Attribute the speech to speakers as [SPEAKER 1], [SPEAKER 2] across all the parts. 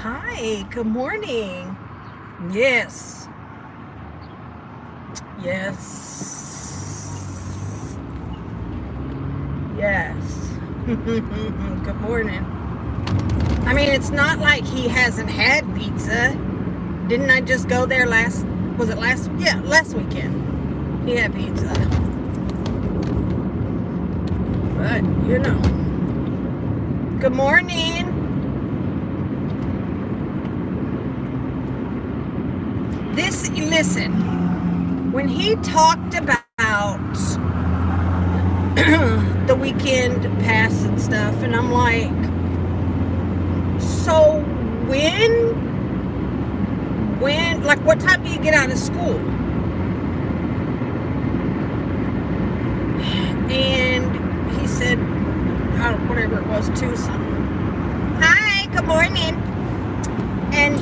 [SPEAKER 1] Hi, good morning. Yes, yes, yes. Good morning. I mean, it's not like he hasn't had pizza. Didn't I just go there was it last? Yeah, last weekend. He had pizza. But, good morning. Listen, when he talked about the weekend pass and stuff, and I'm like, so like, what time do you get out of school? And he said, whatever it was, 2 something. Hi, good morning. And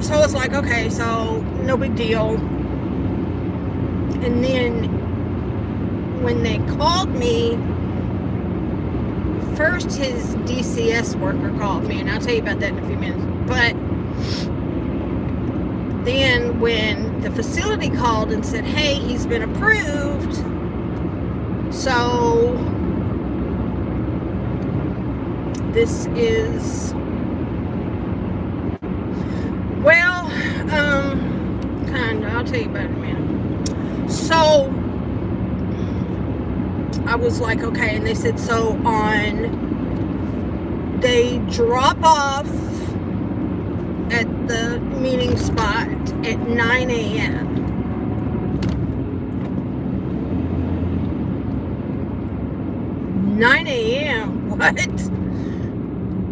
[SPEAKER 1] so I was like, okay, so no big deal. And then when they called me, first his DCS worker called me, and I'll tell you about that in a few minutes. But then when the facility called and said, hey, he's been approved, so this is, well, kind of, I'll tell you about it in a minute. So I was like, okay, and they said, so they drop off at the meeting spot at 9 a.m. 9 a.m. What?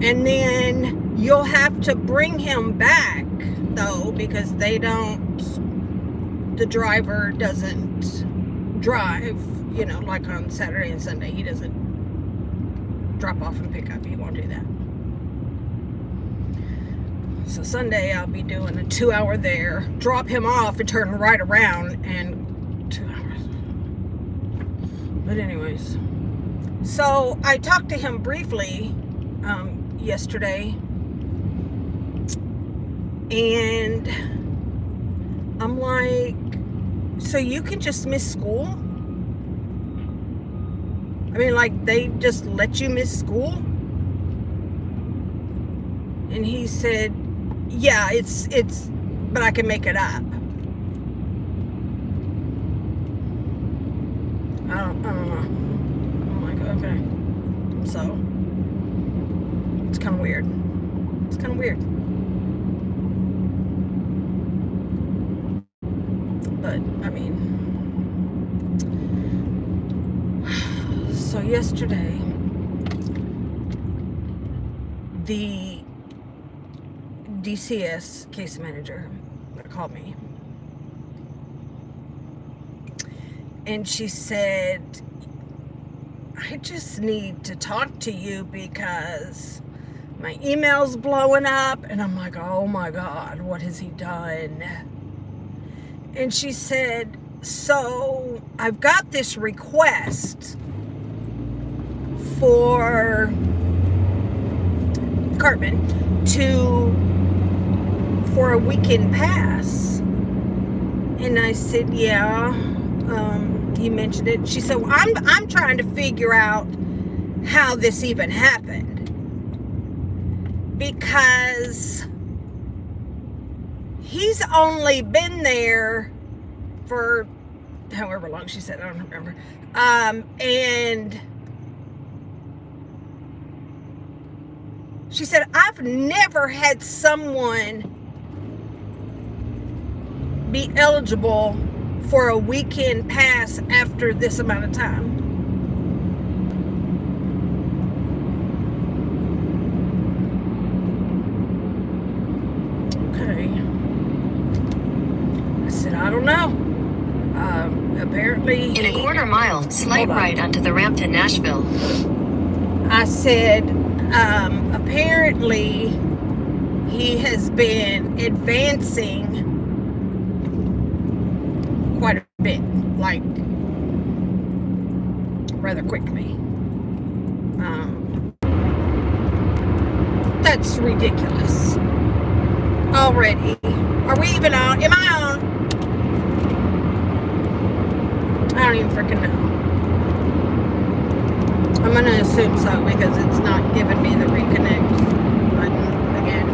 [SPEAKER 1] And then you'll have to bring him back, though, because the driver doesn't drive, like on Saturday and Sunday. He doesn't drop off and pick up. He won't do that. So Sunday I'll be doing a 2-hour there, drop him off and turn right around, and 2 hours. But anyways, so I talked to him briefly yesterday, and I'm like, so you can just miss school? I mean, like, they just let you miss school? And he said, yeah, it's but I can make it up. I don't know. I'm like, okay. So it's kind of weird. But I mean, so yesterday the DCS case manager called me, and she said, I just need to talk to you because my email's blowing up. And I'm like, oh my God, what has he done? And she said, so I've got this request for Cartman for a weekend pass. And I said, yeah, you mentioned it. She said, well, I'm trying to figure out how this even happened, because he's only been there for however long she said, I don't remember. And she said, I've never had someone be eligible for a weekend pass after this amount of time. Okay. I said, I don't know. Apparently...
[SPEAKER 2] In a quarter mile, slight right onto the ramp to Nashville.
[SPEAKER 1] I said, apparently he has been advancing quite a bit, like rather quickly. That's ridiculous. Already. Are we even on? Am I on? I don't even freaking know. I'm going to assume so because it's not giving me the reconnect button again.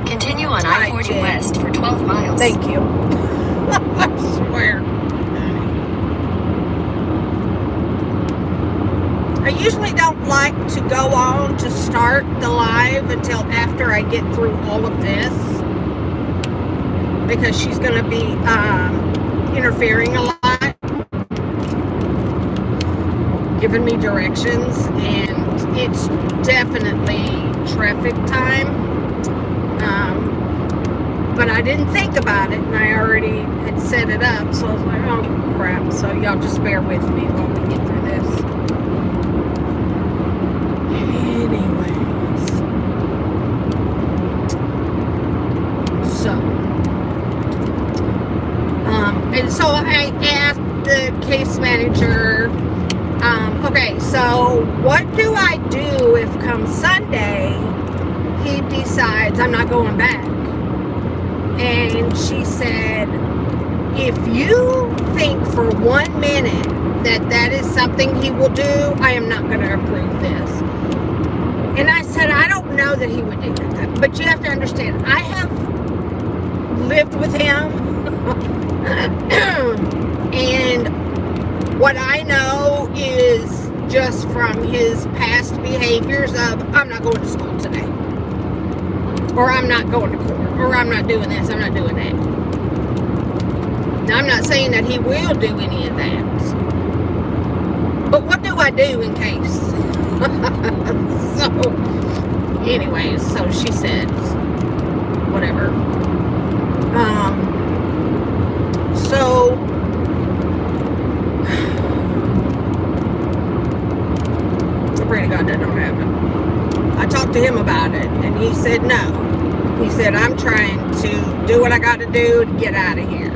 [SPEAKER 2] Continue on I-40 West for 12 miles.
[SPEAKER 1] Thank you. I swear. I usually don't like to go on to start the live until after I get through all of this because she's going to be interfering a lot, giving me directions, and it's definitely traffic time. But I didn't think about it, and I already had set it up, so I was like, oh crap. So y'all just bear with me while we get through this. Anyways, so and so I asked the case manager, okay, so what do I do if come Sunday he decides I'm not going back? And she said, if you think for 1 minute that is something he will do, I am not going to approve this. And I said, I don't know that he would do that. But you have to understand, I have lived with him. And what I know is just from his past behaviors of, I'm not going to school today. Or I'm not going to court. Or I'm not doing this. I'm not doing that. Now, I'm not saying that he will do any of that. But what do I do in case? So, anyways, so she said, whatever. So, I pray to God that don't happen. I talked to him about it, and he said no. He said, I'm trying to do what I got to do to get out of here.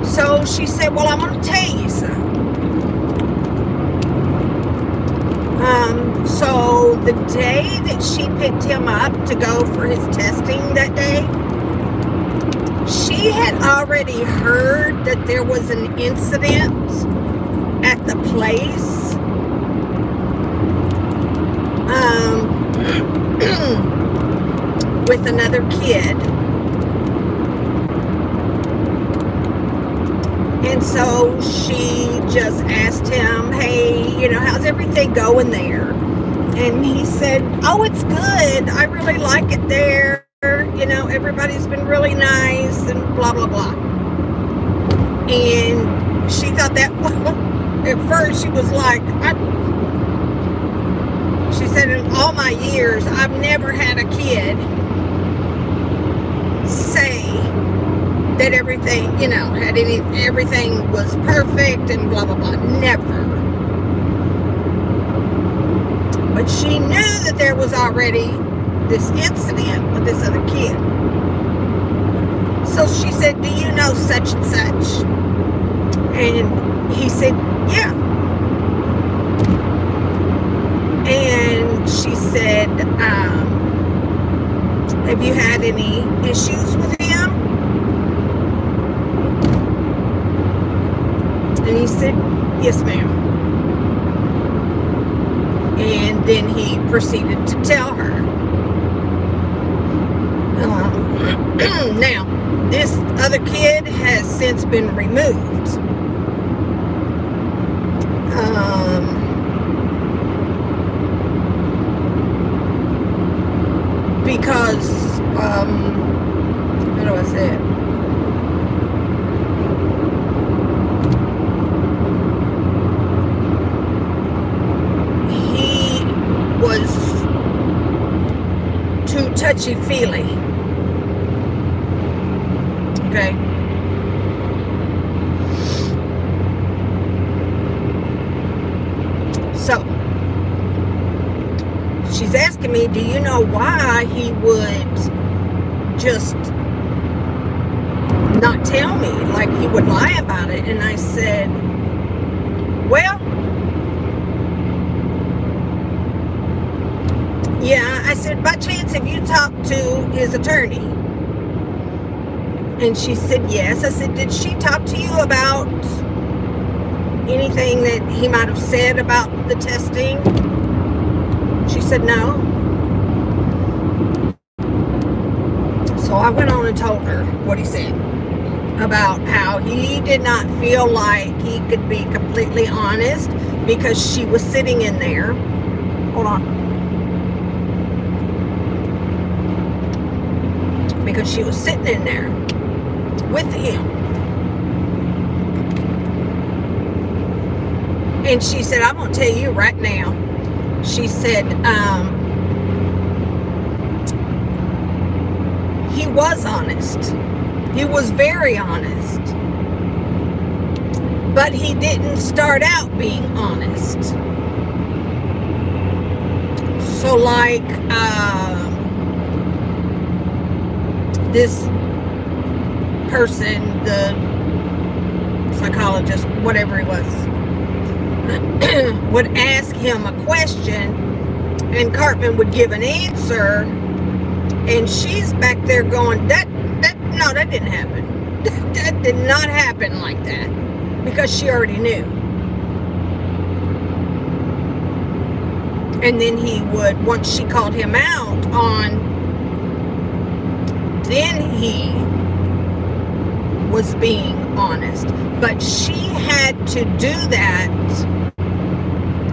[SPEAKER 1] So she said, well, I'm going to tell you something. So the day that she picked him up to go for his testing that day, she had already heard that there was an incident at the place. With another kid. And so she just asked him, hey, you know, how's everything going there? And he said, oh, it's good. I really like it there. You know, everybody's been really nice and blah, blah, blah. And she thought that, at first she was like, she said, in all my years, I've never had a kid say that everything, you know, everything was perfect and blah, blah, blah. Never. But she knew that there was already this incident with this other kid. So she said, do you know such and such? And he said, yeah. And she said, have you had any issues with him? And he said, yes, ma'am. And then he proceeded to tell her. Now, this other kid has since been removed. Because, how do I say it? He was too touchy-feely. Okay. So, she's asking me, do you know why he would just not tell me? Like, like he would lie about it. And I said, well, yeah, I said, by chance, have you talked to his attorney? And she said, yes. I said, did she talk to you about anything that he might have said about the testing? She said, no. So I went on and told her what he said about how he did not feel like he could be completely honest because she was sitting in there. Hold on. Because she was sitting in there with him. And she said, I'm going to tell you right now. She said, he was honest. He was very honest. But he didn't start out being honest. So like, this person, the psychologist, whatever he was, would ask him a question and Cartman would give an answer, and she's back there going, no, that didn't happen. That did not happen like that, because she already knew. And then he would, once she called him out on, then he was being honest. But she had to do that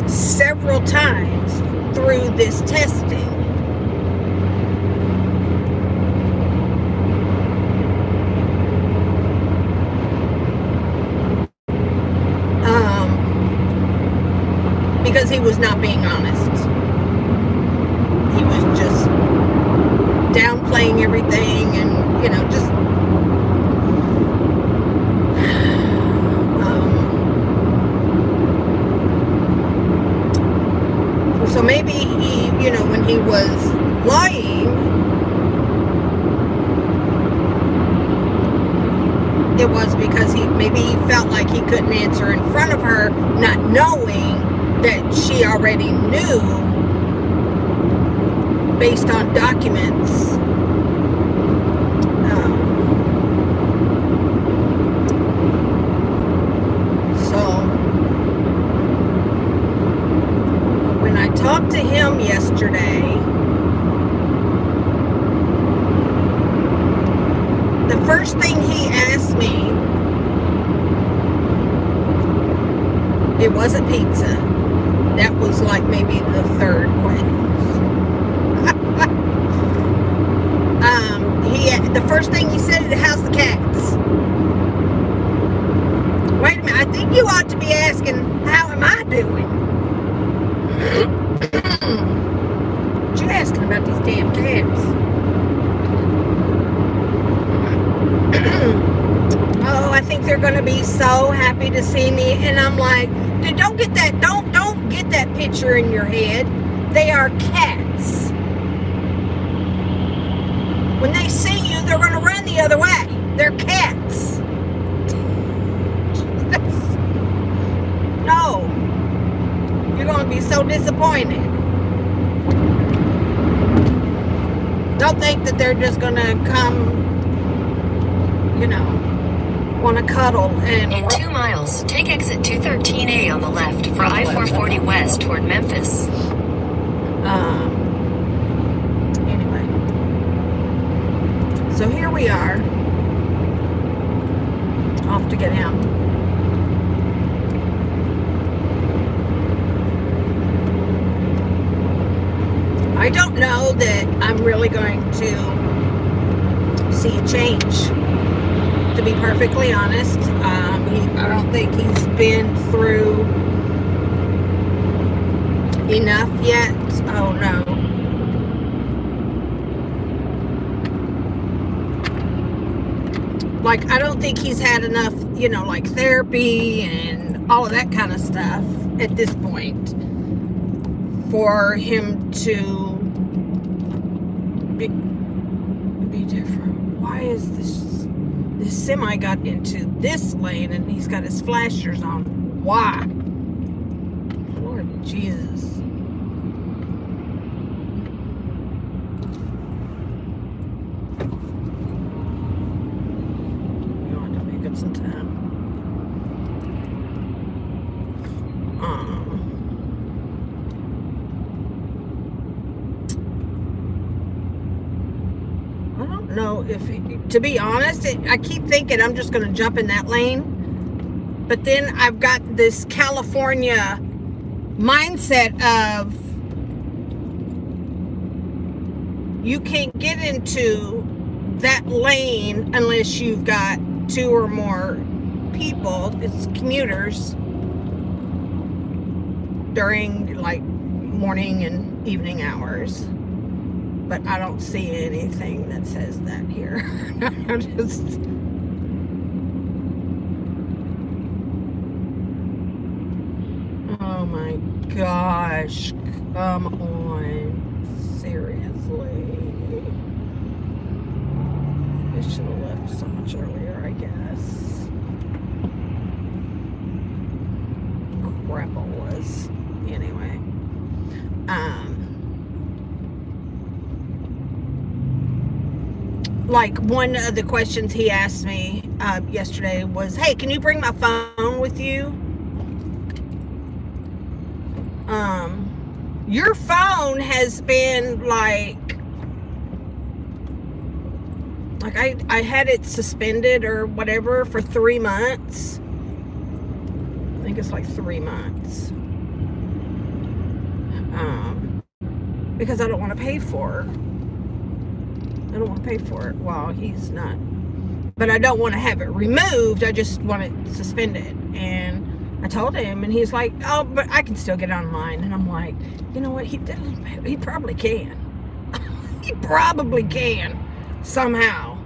[SPEAKER 1] several times through this testing. Because he was not being honest. He was just downplaying everything and, just so maybe he, when he was lying, it was because maybe he felt like he couldn't answer in front of her, not knowing that she already knew based on documents. When I talked to him yesterday, the first thing he asked me, it wasn't pizza. That was like maybe the third question. The first thing he said is, how's the cats? Wait a minute, I think you ought to be asking, how am I doing? What you asking about these damn cats? Oh, I think they're going to be so happy to see me. And I'm like, dude, don't get that picture in your head. They are cats. When they see you, they're going to run the other way. They're cats. No. You're going to be so disappointed. Don't think that they're just going to come, want to cuddle. And
[SPEAKER 2] in 2 miles, take exit 213A on the left for I-440 west toward Memphis.
[SPEAKER 1] Anyway. So here we are. Off to get him. I don't know that I'm really going to see a change, to be perfectly honest. I don't think he's been through enough yet. Oh no. Like, I don't think he's had enough, like therapy and all of that kind of stuff at this point for him to be different. Why is this this semi got into this lane and he's got his flashers on. Why? Lord Jesus. We want to make up some time. I don't know if, to be honest, I keep thinking I'm just going to jump in that lane. But then I've got this California mindset of you can't get into that lane unless you've got 2 or more people. It's commuters during like morning and evening hours. But I don't see anything that says that here. I just... Oh my gosh, come on, seriously. I should have left so much earlier, I guess. Crap it was. Anyway. Like one of the questions he asked me yesterday was, hey, can you bring my phone with you? Your phone has been like I had it suspended or whatever for 3 months. I think it's like 3 months. Because I don't want to pay for it. I don't want to pay for it while he's not. But I don't want to have it removed. I just want it suspended. And I told him, and he's like, oh, but I can still get online. And I'm like, you know what? He probably can. He probably can somehow.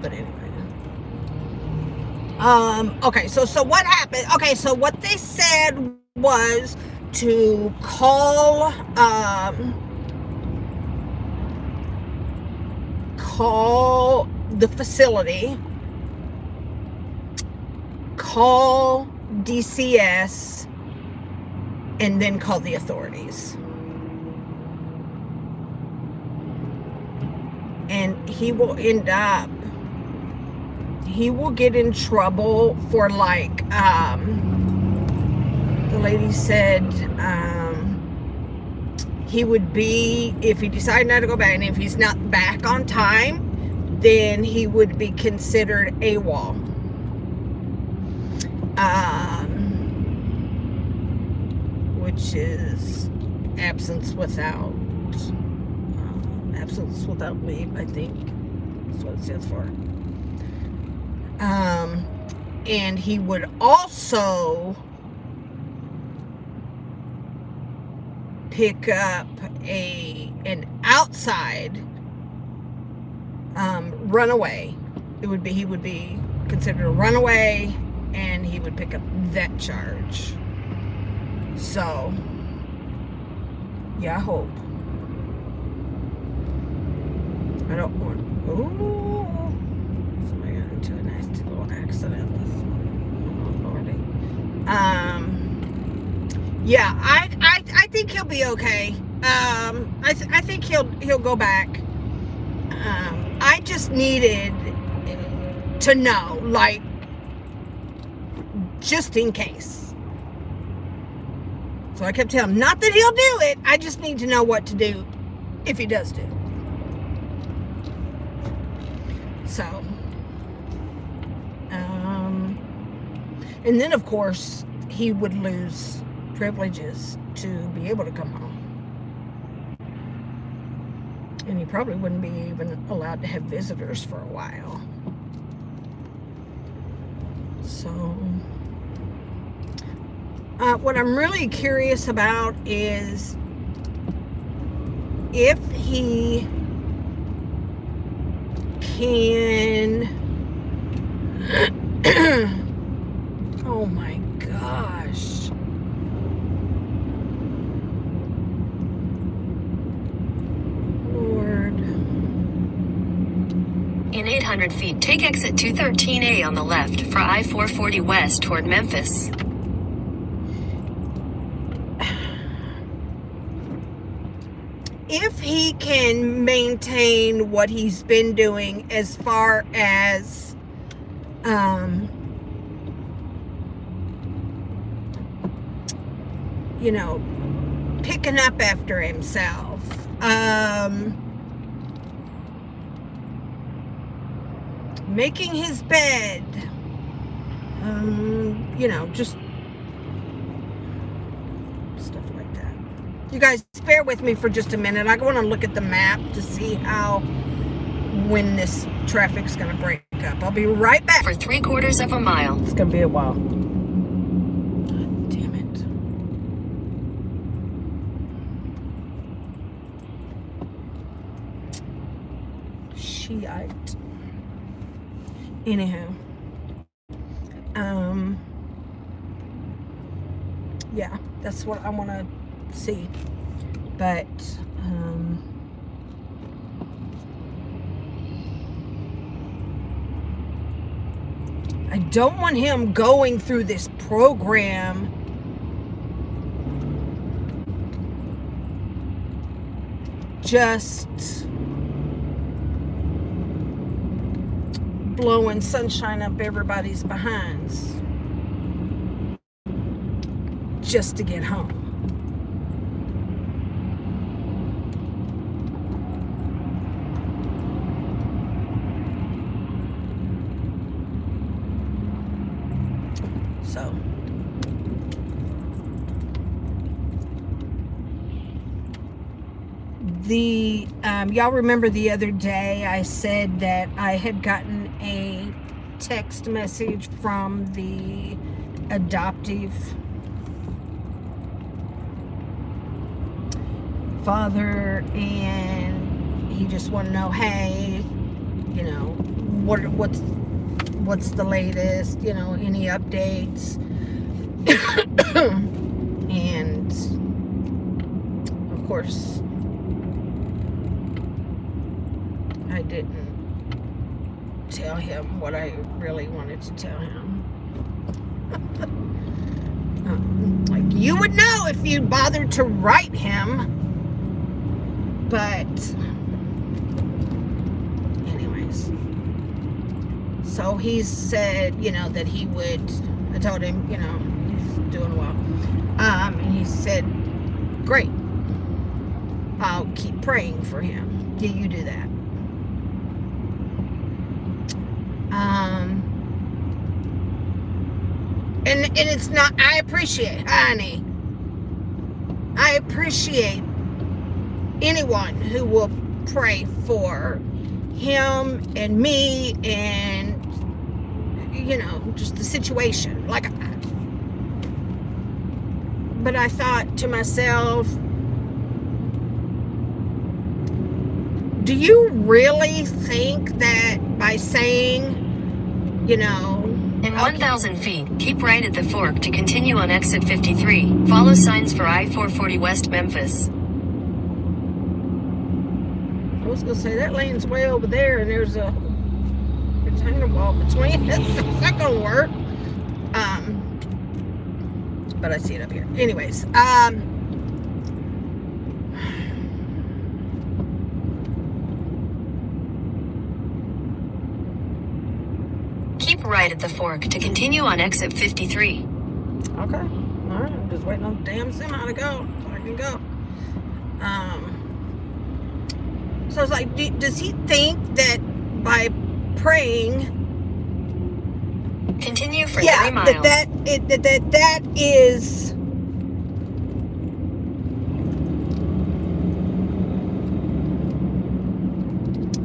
[SPEAKER 1] But anyway. Okay, so what happened? Okay, so what they said was to call the facility, call DCS, and then call the authorities. And he will get in trouble for like, the lady said, he would be, if he decided not to go back, and if he's not back on time, then he would be considered AWOL. Which is absence without leave, I think. That's what it stands for. And he would also pick up an outside runaway. He would be considered a runaway, and he would pick up that charge. So yeah, I hope. I don't want. Ooh, somebody got into a nasty little accident this morning. Yeah, I think he'll be okay. I think he'll go back. I just needed to know, like, just in case. So I kept telling him, not that he'll do it, I just need to know what to do if he does do it. So, and then of course he would lose privileges to be able to come home. And he probably wouldn't be even allowed to have visitors for a while. So, what I'm really curious about is if he can... Oh my gosh.
[SPEAKER 2] In 800 feet, take exit 213A on the left for I-440 west toward Memphis.
[SPEAKER 1] If he can maintain what he's been doing as far as you know, picking up after himself, making his bed, you know, just stuff like that. You guys bear with me for just a minute. I want to look at the map to see when this traffic's going to break up. I'll be right back.
[SPEAKER 2] For 3/4 of a mile.
[SPEAKER 1] It's going to be a while. Damn it. Shiite. Anyhow. Yeah, that's what I want to see. But, I don't want him going through this program just blowing sunshine up everybody's behinds just to get home. So y'all remember the other day I said that I had gotten a text message from the adoptive father, and he just wanted to know, hey, you know, what's the latest, you know, any updates. And of course I didn't tell him what I really wanted to tell him. Like, you would know if you bothered to write him. But anyways, so he said, you know, that he would, I told him, you know, he's doing well. And he said, great, I'll keep praying for him. Yeah, you do that. And it's not, I appreciate, honey, I appreciate anyone who will pray for him and me and, you know, just the situation. Like, but I thought to myself, do you really think that by saying, you know,
[SPEAKER 2] in 1,000 feet, keep right at the fork to continue on exit 53. Follow signs for I-440 West Memphis.
[SPEAKER 1] I was going to say, that lane's way over there, and there's a retaining wall between us. It's not going to work. But I see it up here. Anyways,
[SPEAKER 2] keep right at the fork to continue on exit 53.
[SPEAKER 1] Okay. All right. I'm just waiting on the damn semi to go so I can go. So I was like, does he think that by praying,
[SPEAKER 2] continue for 3 miles.
[SPEAKER 1] that is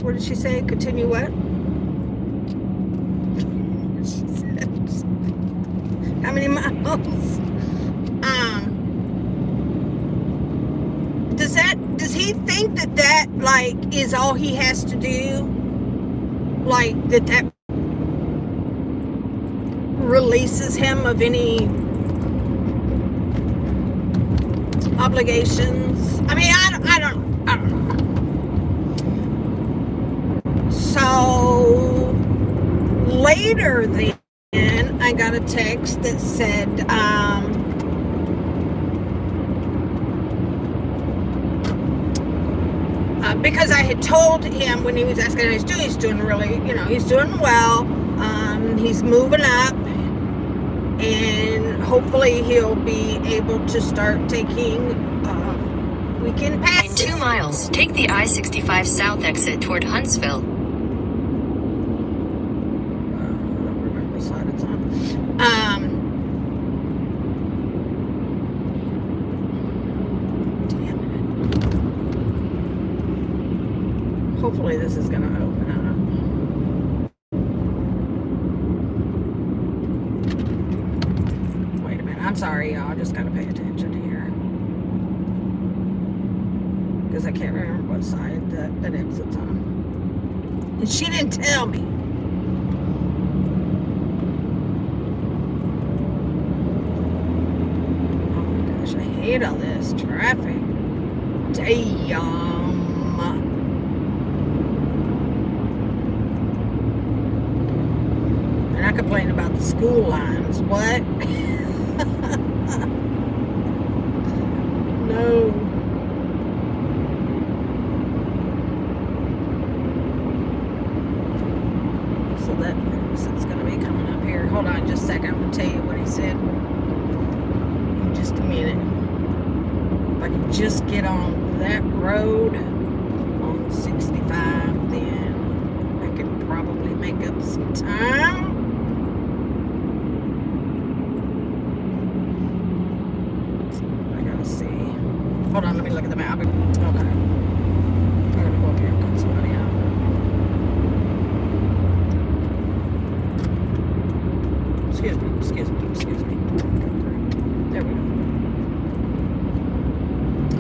[SPEAKER 1] what did she say? Continue what? She said, how many miles? Does he think that like is all he has to do? Like that releases him of any obligations? I mean, I don't know. So later then, I got a text that said, because I had told him when he was asking how he's doing really, he's doing well. He's moving up, and hopefully he'll be able to start taking weekend passes.
[SPEAKER 2] In 2 miles, take the I-65 South exit toward Huntsville.
[SPEAKER 1] I don't remember what side it's on. Damn it. Hopefully this is going to open up. Wait a minute. I'm sorry, y'all. I just got to pay attention here. Because I can't remember what side that exit's on. And she didn't tell me. Oh my gosh, I hate all this traffic. Damn. And I complain about the school lines. What? No. So that means it's going to be coming up here. Hold on just a second. I'm going to tell you what he said in just a minute. If I can just get on that road on 65, then I can probably make up some time. I got to see. Hold on, let me look at the map. Okay. I'm going to go up here and cut somebody out. Excuse me. There we go.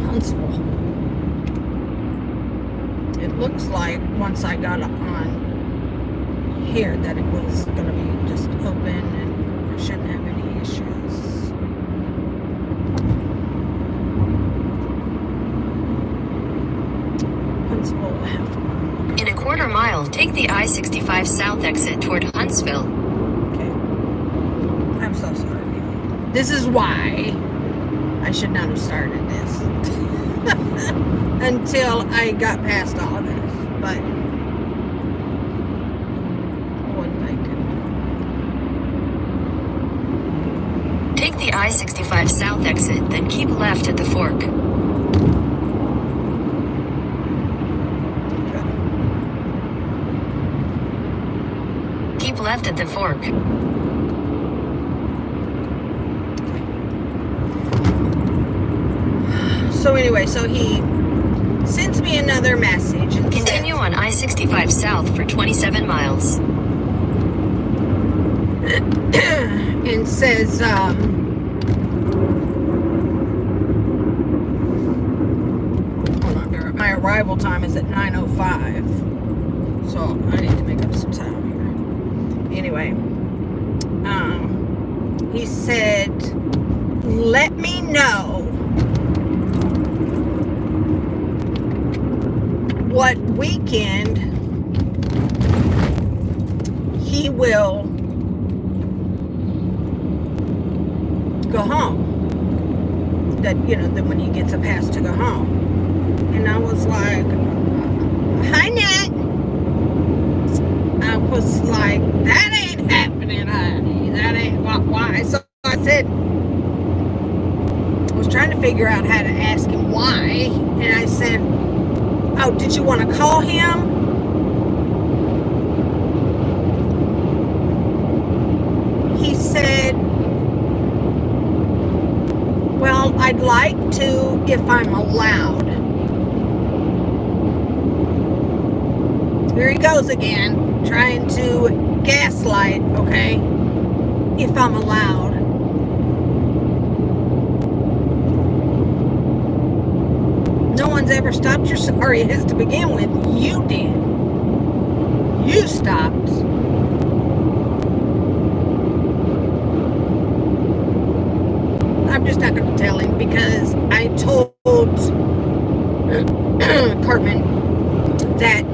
[SPEAKER 1] Huntsville. It looks like once I got on here that it was going to be just open and I shouldn't have any issues. Huntsville, half a mile.
[SPEAKER 2] In a 1/4 mile, take the I-65 South exit toward Huntsville.
[SPEAKER 1] I'm so sorry. This is why I should not have started this until I got past all of this. But I wasn't thinking.
[SPEAKER 2] Take the I-65 South exit, then keep left at the fork. Keep left at the fork.
[SPEAKER 1] So anyway, so he sends me another message and
[SPEAKER 2] Continue on I-65 South for 27 miles.
[SPEAKER 1] and says, hold on, my arrival time is at 9:05, so I need to make up some time here. Anyway, he said, let me know what weekend he will go home. That, then when he gets a pass to go home. And I was like, hi, Nat. I was like, that ain't happening, honey. That ain't, why? So I said, I was trying to figure out how to ask him why. And I said, oh, did you want to call him? He said, well, I'd like to if I'm allowed. Here he goes again, trying to gaslight, okay? If I'm allowed. No one's ever stopped your sorriest to begin with. You did. You stopped. I'm just not going to tell him because I told Cartman that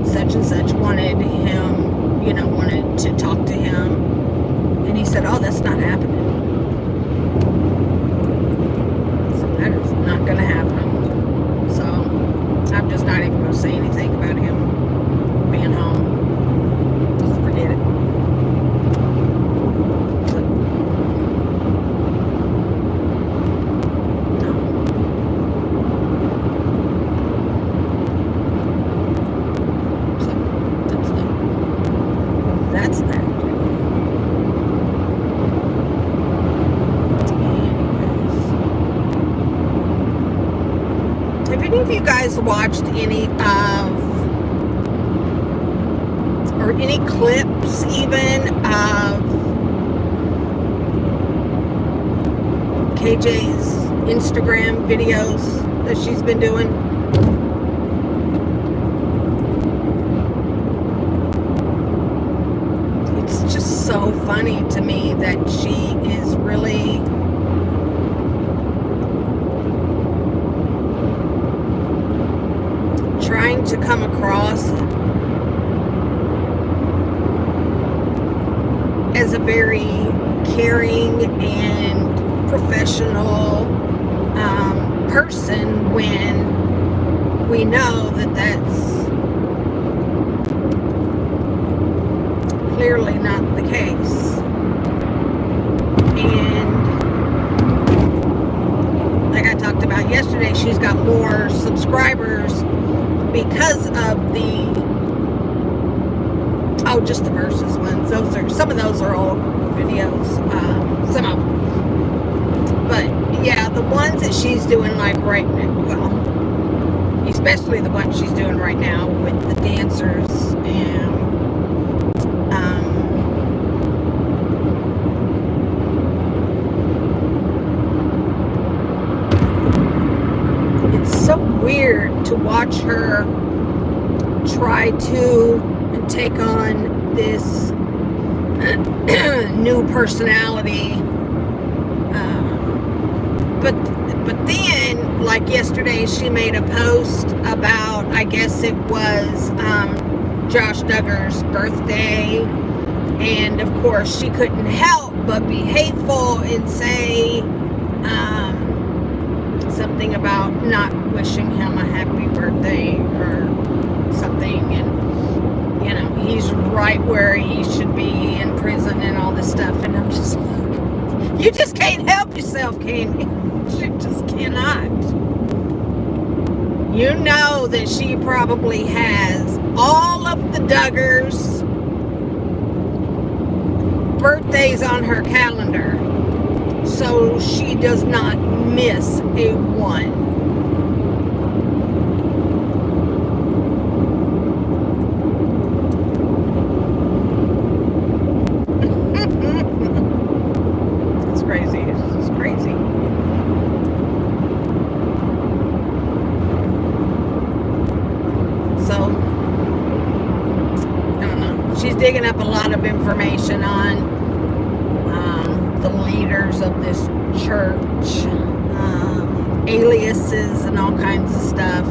[SPEAKER 1] said such and such wanted him, wanted to talk to him. And he said, oh, that's not happening. So that is not going to happen. So I'm just not even going to say anything about him being home. Just forget it. That's that. Anyways. Have any of you guys watched any or any clips even of KJ's Instagram videos that she's been doing? So funny to me that she is really trying to come across as a very caring and professional person when we know that that's clearly not the case. And like I talked about yesterday, she's got more subscribers because of just the versus ones. Some of those are old videos, some of them. But yeah, the ones that she's doing like right now, well, especially the ones she's doing right now with the dancers and it's so weird to watch her try to take on this new personality, but then, like yesterday, she made a post about, I guess it was Josh Duggar's birthday, and of course she couldn't help but be hateful and say something about not wishing him a happy birthday or something, and he's right where he should be in prison and all this stuff. And I'm just like, you just can't help yourself, can you? You just cannot. You know that she probably has all of the Duggars' birthdays on her calendar, so she does not miss a one. It's crazy. It's just crazy. So, I don't know. She's digging up a lot of information on the leaders of this church, aliases and all kinds of stuff.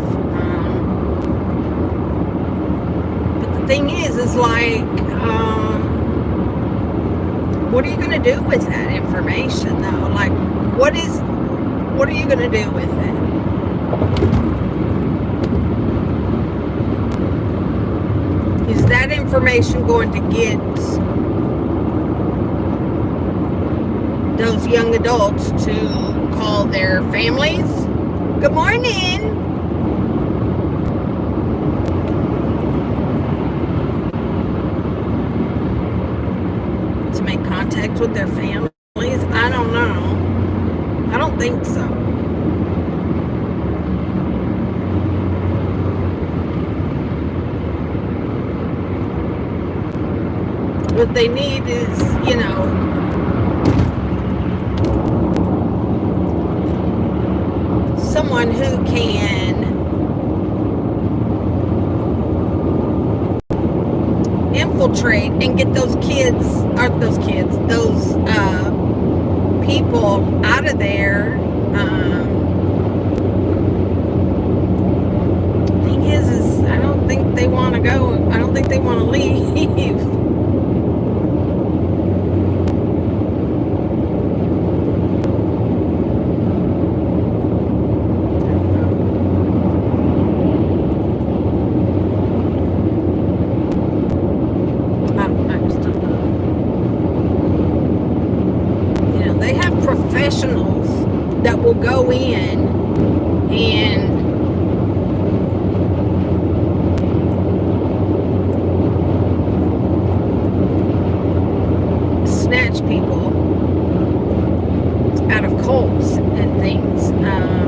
[SPEAKER 1] But the thing is like, what are you going to do with that information, though? Like, what are you going to do with it? Is that information going to get those young adults to call their families? Good morning. To make contact with their families? I don't know. I don't think so. What they need is, someone who can infiltrate and get those people out of there. Thing is I don't think they want to go. think they want to leave. I just don't know. You know, they have professionals that will go in and snatch people out of cults and things. I don't know.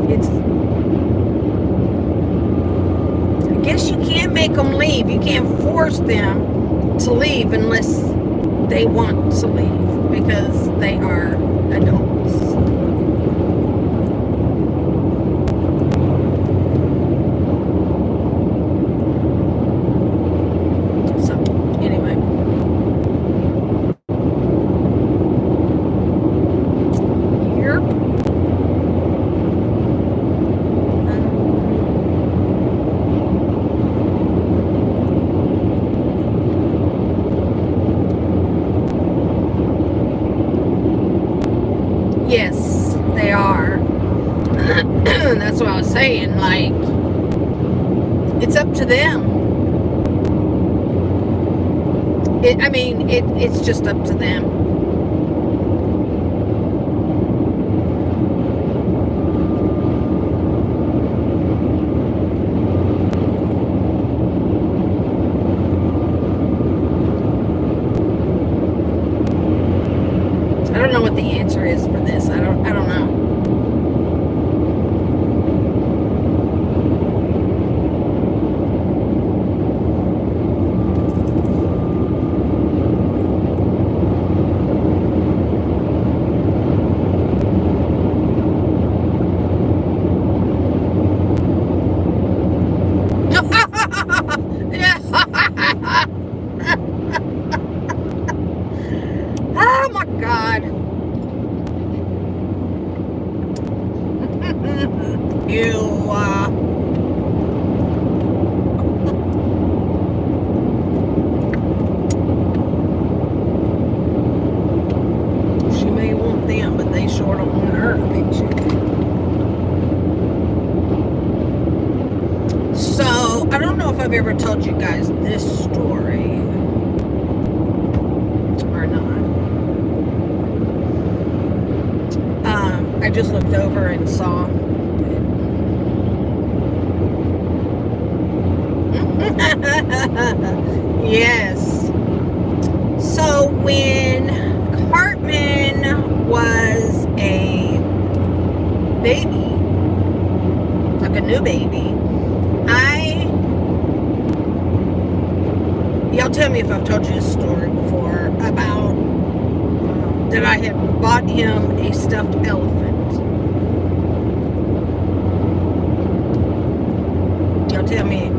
[SPEAKER 1] It's, I guess you can't make them leave. You can't force them to leave unless they want to leave because they are adults. So, anyway. Yep. Yes, they are. That's what I was saying. Like, it's up to them. It's just up to them. I don't know what the answer is for this. I don't know. Oh my God. Ew. She may want them, but they sure don't want her picture. So, I don't know if I've ever told you guys this story or not. I just looked over and saw yes. So when Cartman was a baby, like a new baby, y'all tell me if I've told you this story before about that I had bought him a stuffed elephant. Y'all tell me.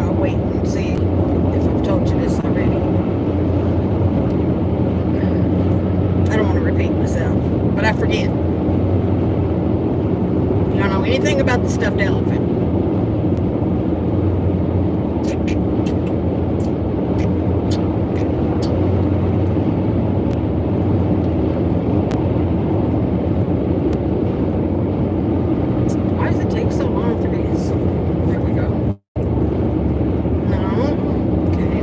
[SPEAKER 1] I'll wait and see if I've told you this already. I don't want to repeat myself, but I forget. You don't know anything about the stuffed elephant. Why does it take so long for these? There we go. No. Okay.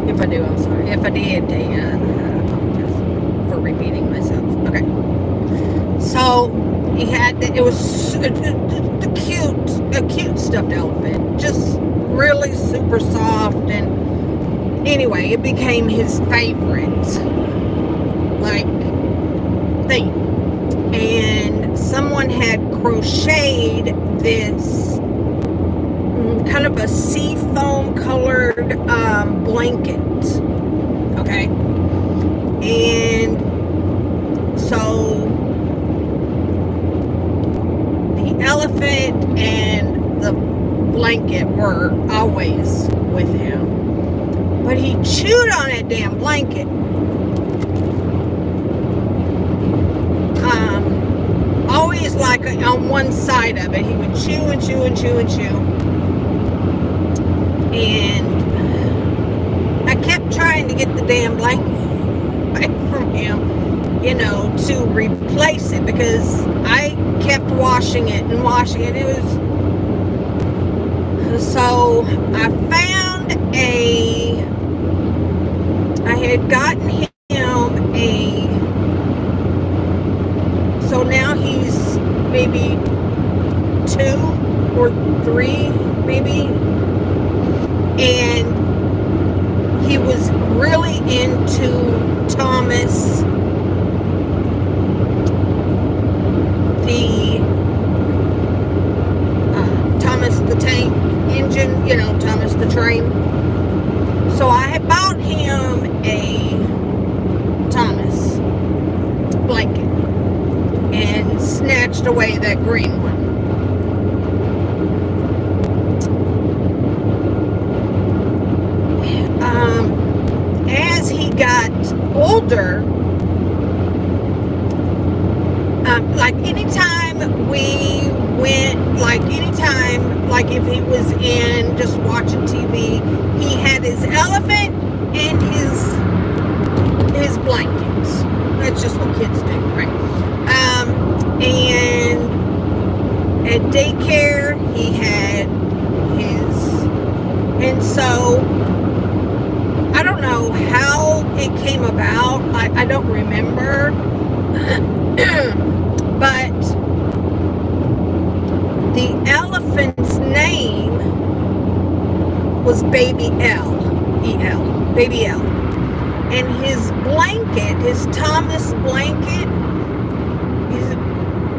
[SPEAKER 1] If I do, I'm sorry. If I did, I apologize for repeating myself. Okay. So he had it was a cute stuffed elephant, just really super soft, and anyway, it became his favorite like thing. And someone had crocheted this kind of a seafoam colored blanket. Okay. And so the elephant and the blanket were always with him. But he chewed on that damn blanket. Always like on one side of it. He would chew and chew and chew and chew. And I kept trying to get the damn blanket away from him, you know, to replace it, because I kept washing it and washing it. It was, so I found I had gotten him so now he's maybe 2 or 3 maybe, and he was really into Thomas the Tank Engine, you know, Thomas the Train. So I had bought him a Thomas blanket and snatched away that green one. As he got older, like anytime we went, like anytime, like if he was in just watching TV, he had his elephant and his blankets. That's just what kids do, right? And at daycare, he had and so I don't know how it came about. I don't remember. But the elephant's name was Baby L. E-L. Baby L. And his blanket, his Thomas blanket,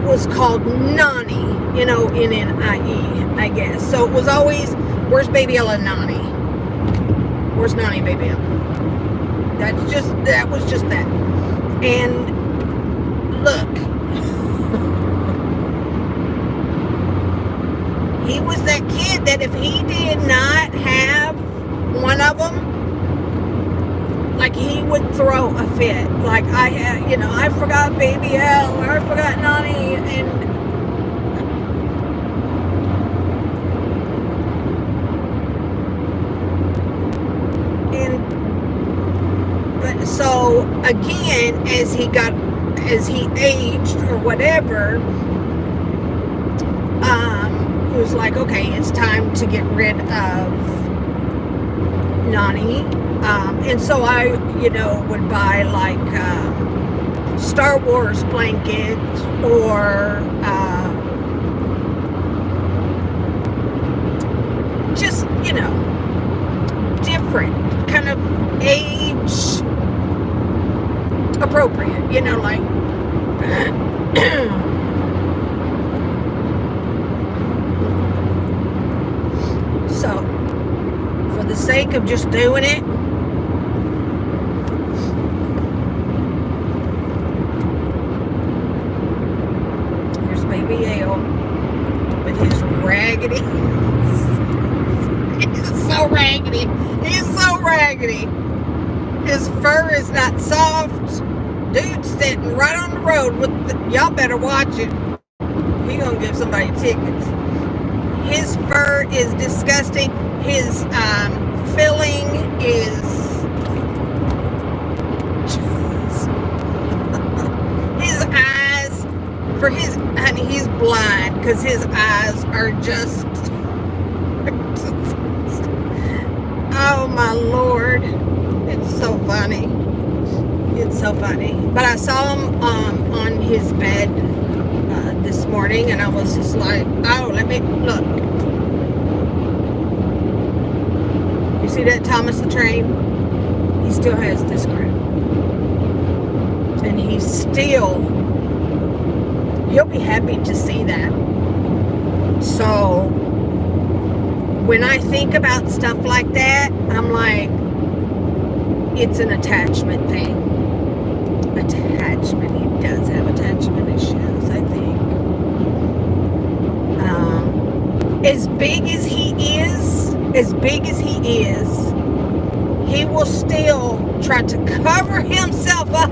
[SPEAKER 1] was called Nani. You know, N-N-I-E, I guess. So it was always, where's Baby L and Nani? Where's Nani, Baby L? That was just that. And look, he was that kid that if he did not have one of them, like he would throw a fit. Like I forgot Baby L, or I forgot Nani, but so again, as he aged or whatever, it was like, okay, it's time to get rid of Nani. And so I, would buy like Star Wars blankets or just, different, kind of age appropriate, like so for the sake of just doing it, here's Baby L with his raggedy he's so raggedy. His fur is not soft. Dude's sitting right on the road with y'all better watch it. He gonna give somebody tickets. His fur is disgusting. His filling is his eyes, honey, he's blind because his eyes are just oh my Lord. It's so funny. It's so funny. But I saw him on his bed this morning, and I was just like, oh, let me look. You see that Thomas the Train? He still has this crap. And he'll be happy to see that. So when I think about stuff like that, I'm like, it's an attachment thing. Attachment. He does have attachment issues, I think. as big as he is, he will still try to cover himself up.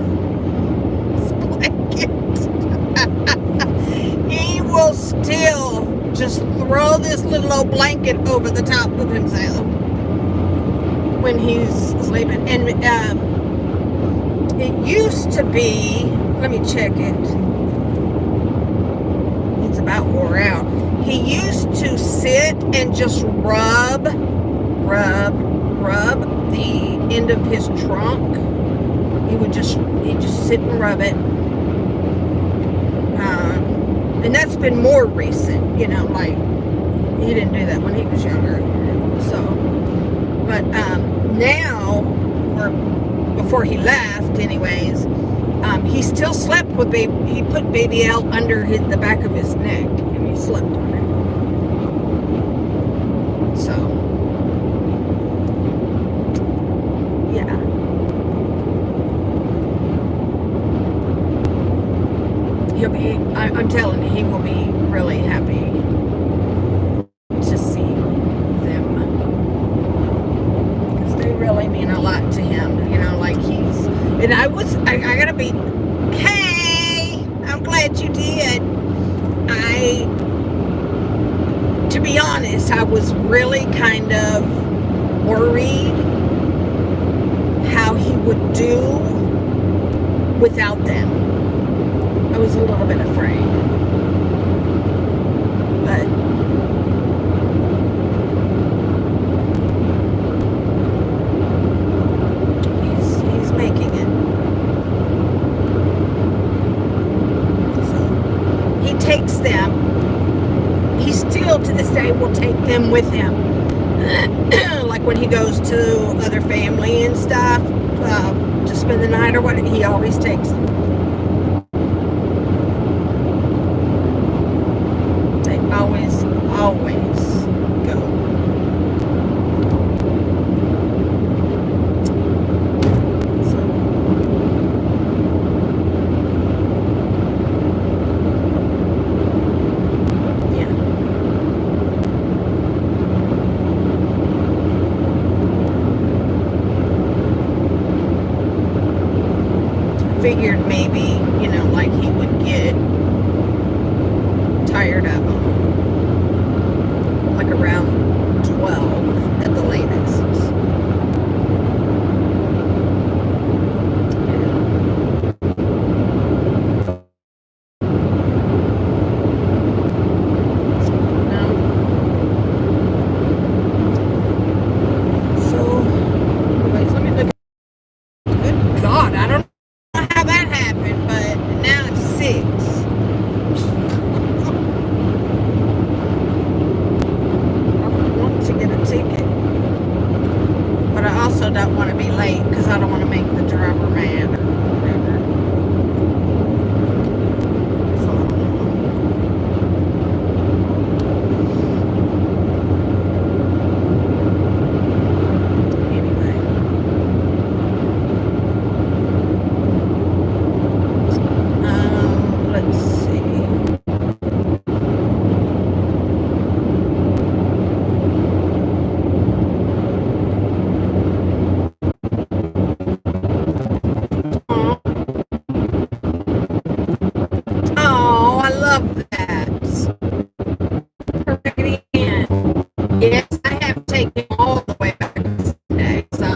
[SPEAKER 1] His blanket. He will still just throw this little old blanket over the top of himself when he's sleeping. And it used to be, let me check it. It's about wore out. He used to sit and just rub the end of his trunk. He'd just sit and rub it. And that's been more recent, like he didn't do that when he was younger. So, but now, or before he left, anyways, he still slept with baby. He put Baby L under the back of his neck, and he slept on it. So, yeah. He'll be, I'm telling you, he will be really happy to see them. Because they really mean a lot to him. Like and I gotta be, hey, I'm glad you did. To be honest, I was really kind of worried how he would do without them. I was a little bit afraid. But he's making it. So he takes them. He still to this day will take them with him. Like when he goes to other family and stuff, to spend the night or what, he always takes them. Always go. So, yeah. Figured maybe, like he would get tired of them. Like around 12 at the latest. So, anyways, let me look. Good God, I don't know how that happened, but now it's 6. Also don't want to be late because I don't want to make the driver mad or whatever. So, anyway. Let's see. Yes, I have taken all the way back today, so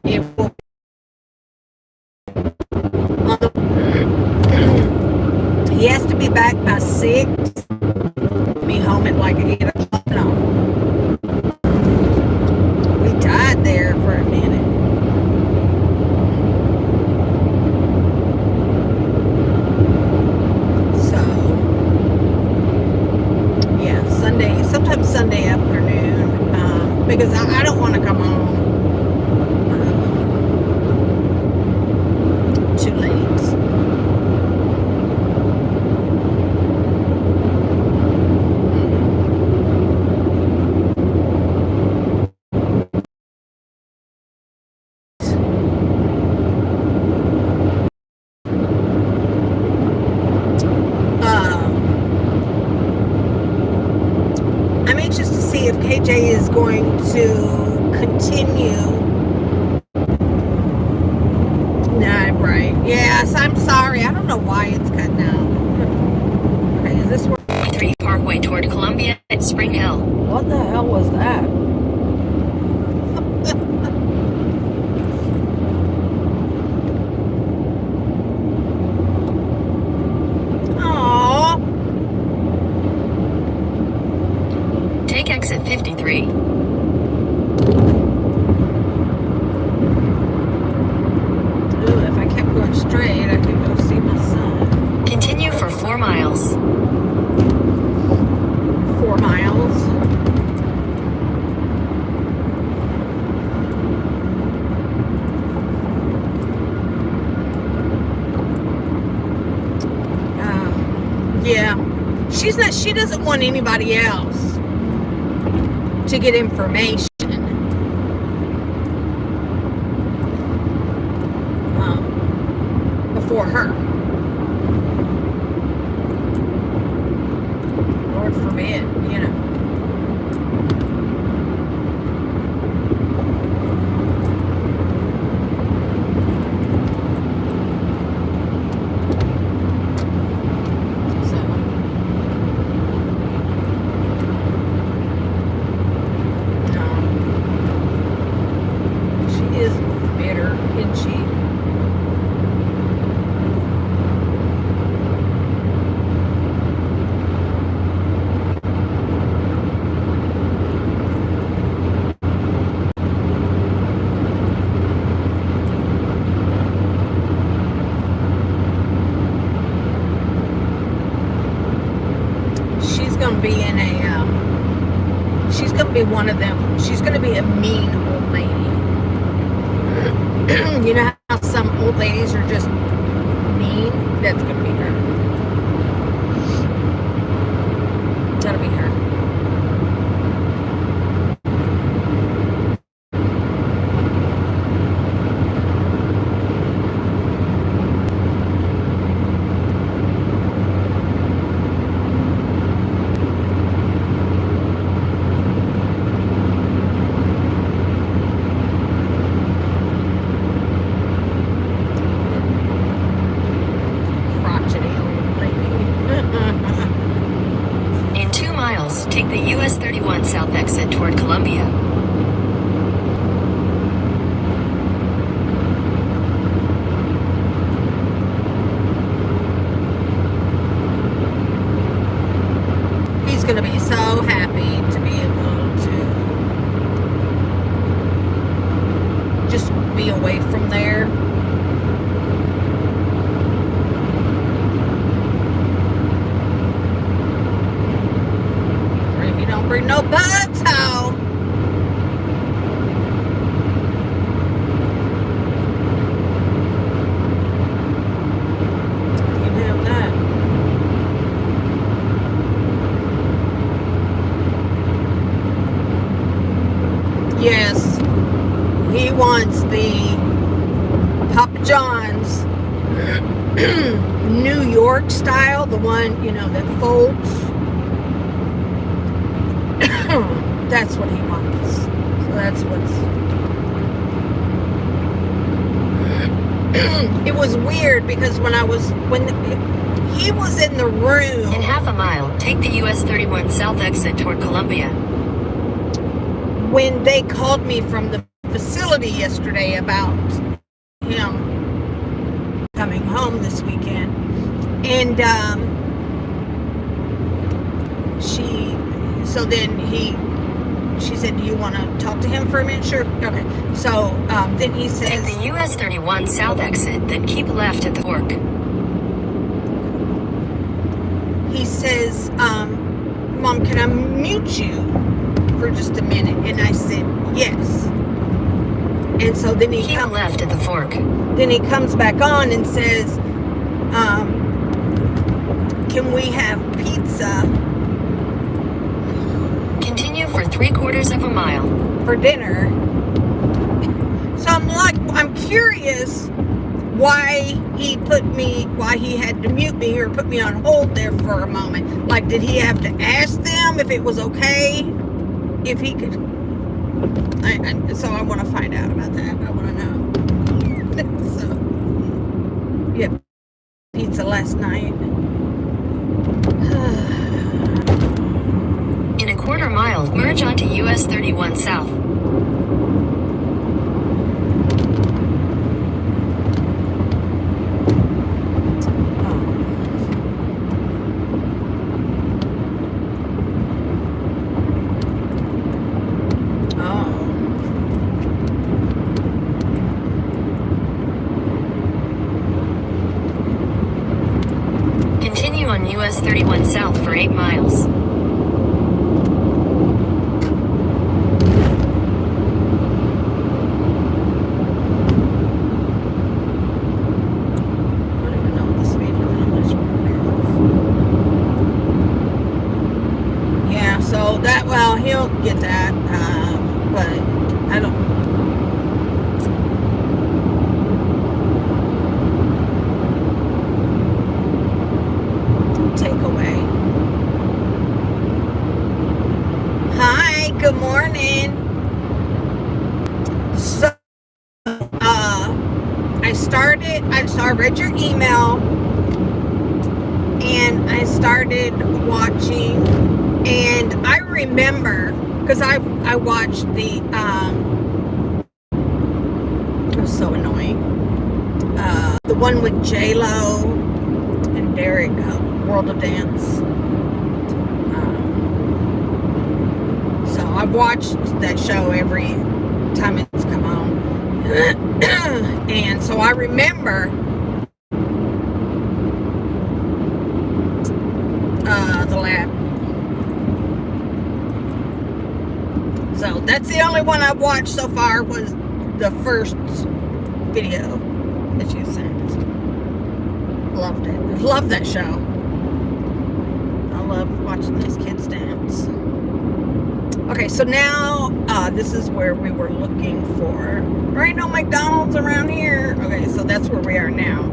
[SPEAKER 1] it will he has to be back by 6, be home at like 8 o'clock. No, we died there for a minute. Sometimes Sunday afternoon, because I don't want to come home too late. KJ is going to continue. Nah, right. Yes, I'm sorry. I don't know why it's cutting out. Okay, is this where?
[SPEAKER 2] 3 Parkway toward Columbia at Spring Hill.
[SPEAKER 1] What the hell was that? Aww.
[SPEAKER 2] Take exit 53.
[SPEAKER 1] Ooh, if I kept going straight, I could go see my son.
[SPEAKER 2] Continue for 4 miles.
[SPEAKER 1] 4 miles. Yeah, she doesn't want anybody else to get information before her. Lord forbid, you know. She's gonna be one of them. She's gonna be a mean old lady. You know how some old ladies are just mean? That's gonna be her. That'll be her.
[SPEAKER 2] Take the US 31 South exit toward Columbia.
[SPEAKER 1] He's going to be so happy to be able to just be away from there. Bring no bugs home. Can't have that. Yes, he wants the Papa John's New York style, the one, you know, that folds. That's what he wants. So that's what's. It was weird because when he was in the room.
[SPEAKER 2] In half a mile, take the US 31 South exit toward Columbia.
[SPEAKER 1] When they called me from the facility yesterday about him coming home this weekend, and she said, do you want to talk to him for a minute? Sure. Okay. So then he says,
[SPEAKER 2] take the US 31 South exit, then keep left at the fork.
[SPEAKER 1] He says, Mom, can I mute you for just a minute? And I said, yes. And so then
[SPEAKER 2] keep left at the fork.
[SPEAKER 1] Then he comes back on and says, can we have pizza?
[SPEAKER 2] Continue for 3/4 of a mile.
[SPEAKER 1] For dinner. So I'm curious why he had to mute me or put me on hold there for a moment. Like, did he have to ask them if it was okay? if he could. So I want to find out about that. I want to know. So, yeah, pizza last night.
[SPEAKER 2] In a quarter mile, merge onto US 31 South. Continue on US 31 South for 8 miles.
[SPEAKER 1] So that, well, he'll get that, but I don't. Takeaway. Hi, good morning. So, I read your email, and I started watching. And I remember, because I watched the, it was so annoying, the one with J-Lo and Derek, World of Dance. So I've watched that show every time it's come on. And so I remember the lab. So that's the only one I've watched so far, was the first video that you sent. Loved it. Love that show. I love watching these kids dance. Okay, so now this is where we were looking for. There ain't no McDonald's around here. Okay, so that's where we are now.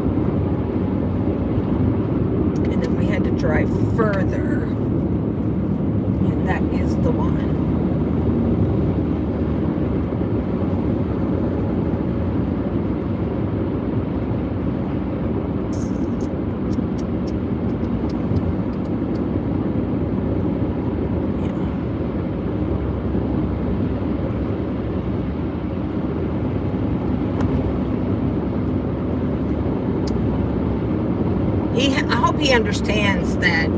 [SPEAKER 1] And then we had to drive further. And that is the one. I hope he understands that.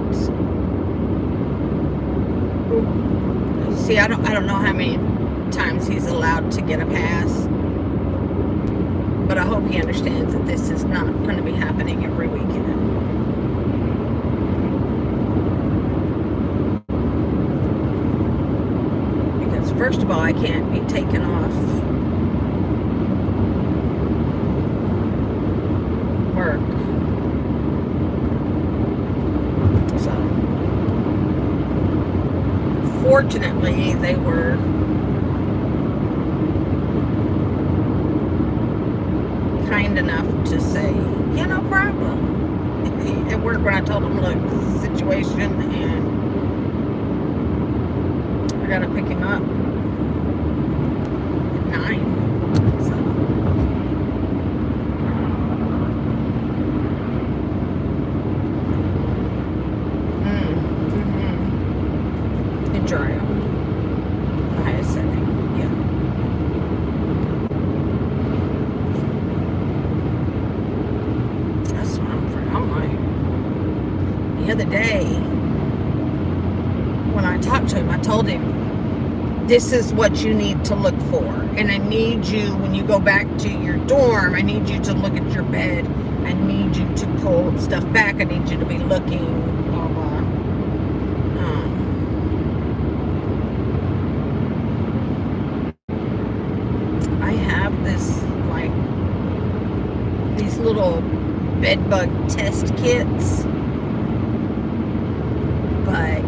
[SPEAKER 1] See, I don't know how many times he's allowed to get a pass, but I hope he understands that this is not going to be happening every weekend. Because first of all, I can't be taken off work. Fortunately, they were kind enough to say, yeah, no problem. At work, when I told them, look, this is a situation, and I gotta pick him up at 9. So. Dry out. The highest setting. Yeah. That's what I'm like. The other day, when I talked to him, I told him, this is what you need to look for. And I need you, when you go back to your dorm, I need you to look at your bed. I need you to pull stuff back. I need you to be looking, blah, blah. These little bed bug test kits, but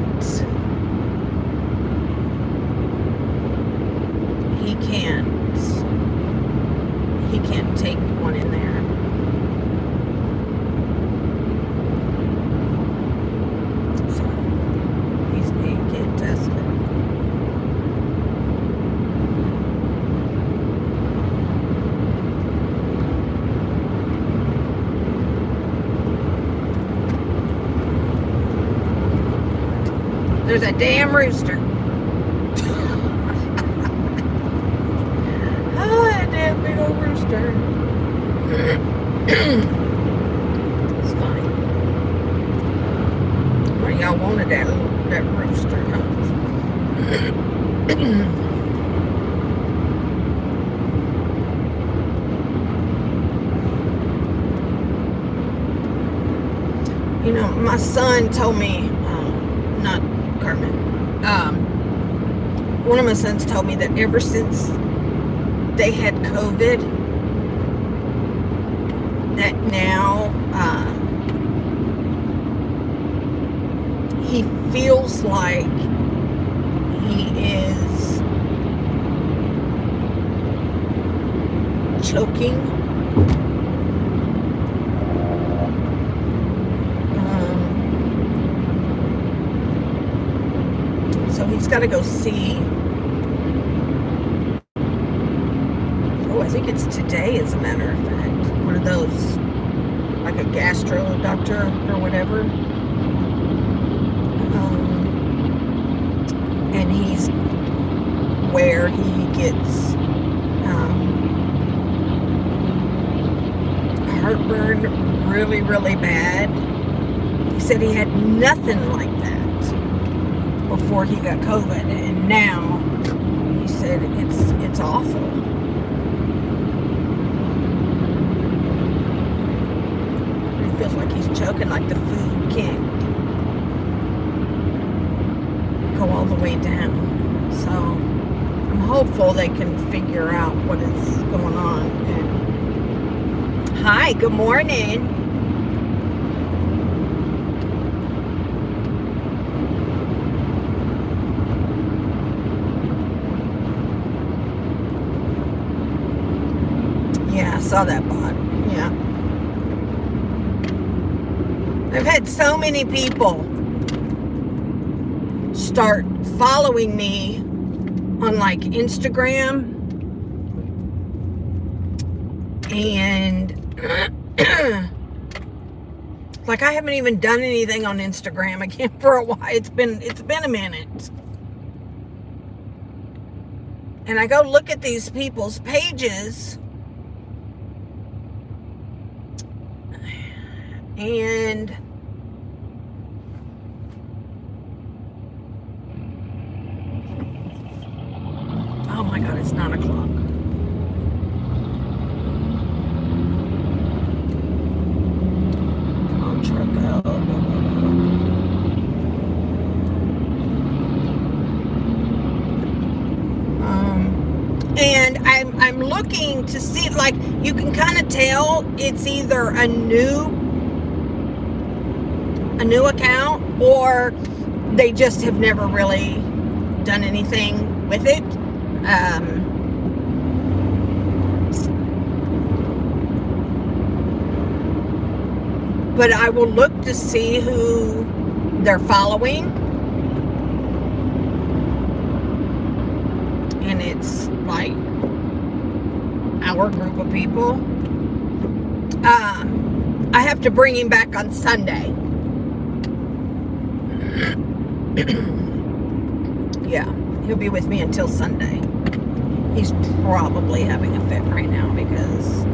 [SPEAKER 1] he can't take one in there. So he can't test it. There's a damn rooster. Oh, that damn big old rooster. It's funny. Well, y'all wanted that rooster, huh? You know, my son told me, not Carmen, one of my sons told me that ever since they had COVID, that now he feels like he is choking. So he's got to go see. Oh, I think it's today, as a matter of fact. One of those, like a gastro doctor or whatever. And he's where he gets heartburn really, really bad. He said he had nothing like that before he got COVID, and now he said it's awful. He feels like he's choking, like the food can't go all the way down. So I'm hopeful they can figure out what is going on. And hi, good morning. Yeah, I saw that bot. Yeah. I've had so many people start following me on like Instagram, and like I haven't even done anything on Instagram again for a while. It's been a minute. And I go look at these people's pages, and oh my God, it's 9 o'clock. Come on, truck, go. And I'm looking to see, like, you can kind of tell it's either a new account, or they just have never really done anything with it. But I will look to see who they're following, and it's like our group of people. I have to bring him back on Sunday. Yeah, he'll be with me until Sunday. He's probably having a fit right now because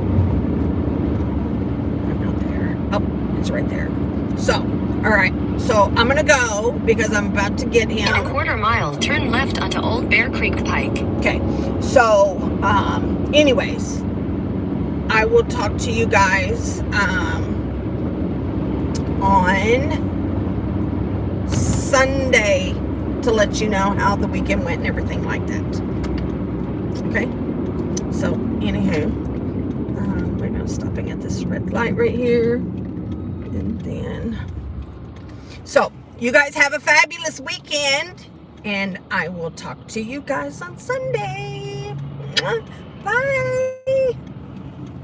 [SPEAKER 1] I'm not there. Oh, it's right there. So, all right. So I'm going to go because I'm about to get him.
[SPEAKER 2] In a quarter mile, turn left onto Old Bear Creek Pike.
[SPEAKER 1] Okay. So, anyways, I will talk to you guys on Sunday to let you know how the weekend went and everything like that. Okay? So, anywho, right now stopping at this red light right here. And then, so, you guys have a fabulous weekend, and I will talk to you guys on Sunday. Bye.